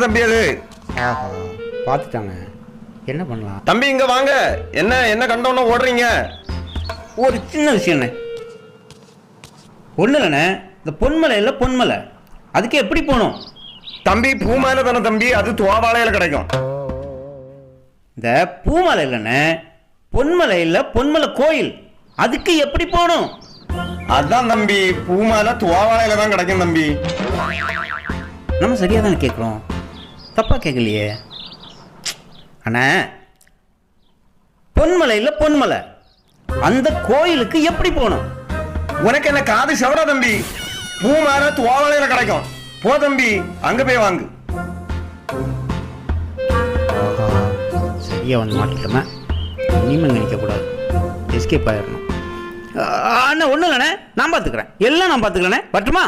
தம்பி அது. ஆஹா, பார்த்துட்டாங்க. என்ன பண்ணலாம்? தம்பி இங்க வாங்க. என்ன என்ன கண்டோன்னு ஓடுறீங்க? ஒரு சின்ன விஷயண்ணே. ஒன்றும் இல்லைண்ணே, இந்த பொன்மலை இல்லை பொன்மலை, அதுக்கு எப்படி போகணும்? தம்பி பூமாலை தானே தம்பி, அது துவாவாளையில கிடைக்கும். இந்த பூமலை இல்லைண்ணே, பொன்மலை இல்லை பொன்மலை கோயில், அதுக்கு எப்படி போகணும்? அதான் தம்பி, பூமாலை துவாவாளையில தான் கிடைக்கும் தம்பி. நம்ம சரியாக தானே கேட்குறோம், தப்பாக கேட்கலையே அண்ணா. பொன்மலை இல்லை பொன்மலை, அந்த கோயிலுக்கு எப்படி போகணும்? உனக்கு என்ன காது செவரா தம்பி? பூமாலை துவாவாளையில கிடைக்கும். போ தம்பி, அங்க போய் வாங்கு. சரியா வந்து மாட்டிட்டோமே, இனிமேல் நினைக்கக்கூடாது, எஸ்கேப் ஆயிடணும். அண்ணா ஒன்றும் இல்லைண்ணே, நான் பார்த்துக்கிறேன், எல்லாம் நான் பார்த்துக்கிறேண்ணே, பட்டுமா?